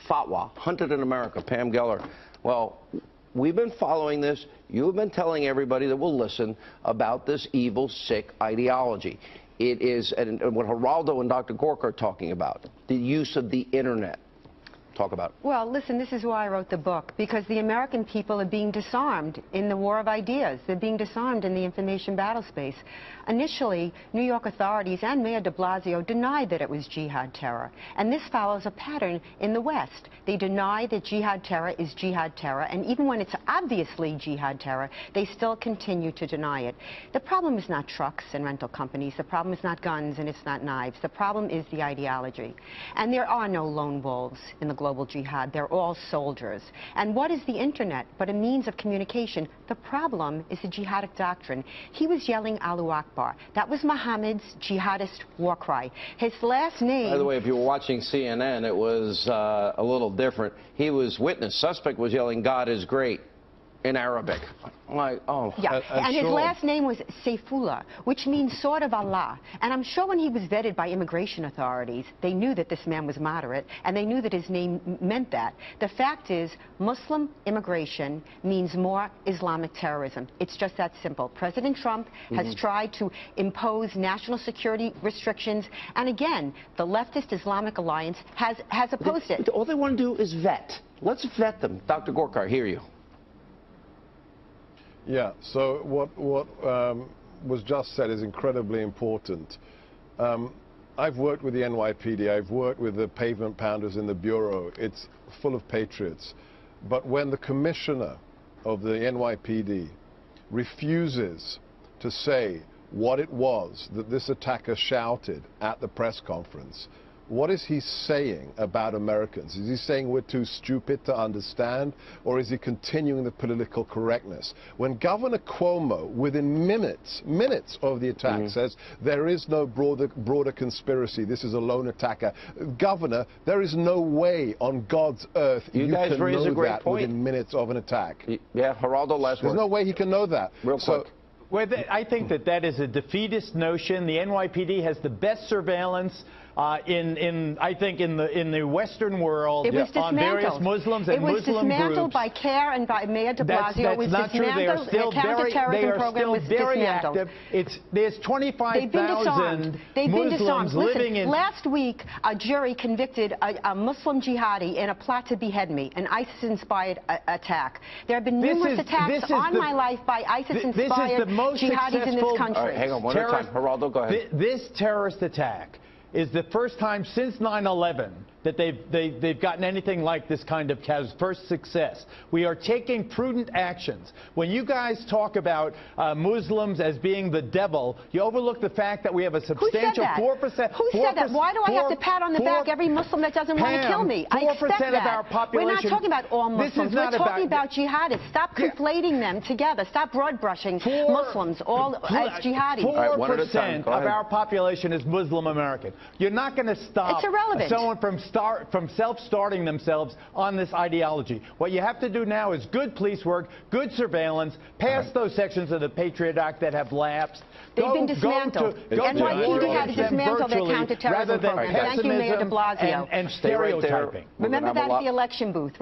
fatwa, hunted in America, Pam Gellar. Well, we've been following this. You've been telling everybody that will listen about this evil, sick ideology. It is, and what Geraldo and Dr. Gorka are talking about, the use of the internet. Talk about it. Well, listen, this is why I wrote the book, because the American people are being disarmed in the war of ideas. They're being disarmed in the information battle space. Initially, New York authorities and Mayor de Blasio denied that it was jihad terror. And this follows a pattern in the West. They deny that jihad terror is jihad terror, and even when it's obviously jihad terror, they still continue to deny it. The problem is not trucks and rental companies. The problem is not guns and it's not knives. The problem is the ideology. And there are no lone wolves in the global jihad. They're all soldiers. And what is the internet but a means of communication? The problem is the jihadic doctrine. He was yelling Allahu Akbar. That was Muhammad's jihadist war cry. His last name... By the way, if you were watching CNN, it was a little different. He was witness. Suspect was yelling, "God is great," in Arabic. I'm like, oh. Yeah, and his last name was Saifullah, which means sword of Allah. And I'm sure when he was vetted by immigration authorities, they knew that this man was moderate, and they knew that his name meant that. The fact is, Muslim immigration means more Islamic terrorism. It's just that simple. President Trump has tried to impose national security restrictions, and again, the leftist Islamic Alliance has opposed it. All they want to do is vet. Let's vet them. Dr. Gorka, I hear you. Yeah, so what was just said is incredibly important. I've worked with the NYPD, I've worked with the pavement pounders in the Bureau. It's full of patriots. But when the commissioner of the NYPD refuses to say what it was that this attacker shouted at the press conference, what is he saying about Americans? Is he saying we're too stupid to understand, or is he continuing the political correctness? When Governor Cuomo, within minutes of the attack, says there is no broader conspiracy, this is a lone attacker. Governor, there is no way on God's earth you guys can raise know a great that point. within minutes of an attack. Yeah, Geraldo, last word. There's no way he can know that. Real quick. Well, I think that is a defeatist notion. The NYPD has the best surveillance I think in the Western world on various Muslims and Muslim groups. It was dismantled by CARE and by Mayor de Blasio. That's not true. They are still very active. There's 25,000 Muslims living in... Last week, a jury convicted a Muslim jihadi in a plot to behead me, an ISIS-inspired attack. There have been numerous attacks on my life by ISIS-inspired jihadis in this country. All right, hang on, one at a time. Geraldo, go ahead. This terrorist attack is the first time since 9/11 that they've gotten anything like this kind of first success. We are taking prudent actions. When you guys talk about Muslims as being the devil, you overlook the fact that we have a substantial 4%. Who said that? Why do I have to pat on the back every Muslim that doesn't want to kill me? I expect that. Of our population. We're not talking about all Muslims. We're talking about jihadists. Stop conflating them together. Stop broad brushing Muslims all as jihadis. 4% of our population is Muslim American. You're not going to stop someone from self-starting themselves on this ideology. What you have to do now is good police work, good surveillance, pass those sections of the Patriot Act that have lapsed. They've been dismantled. NYPD had to dismantle their counterterrorism program. Thank you, Mayor de Blasio. And stereotyping. Remember that at the election booth.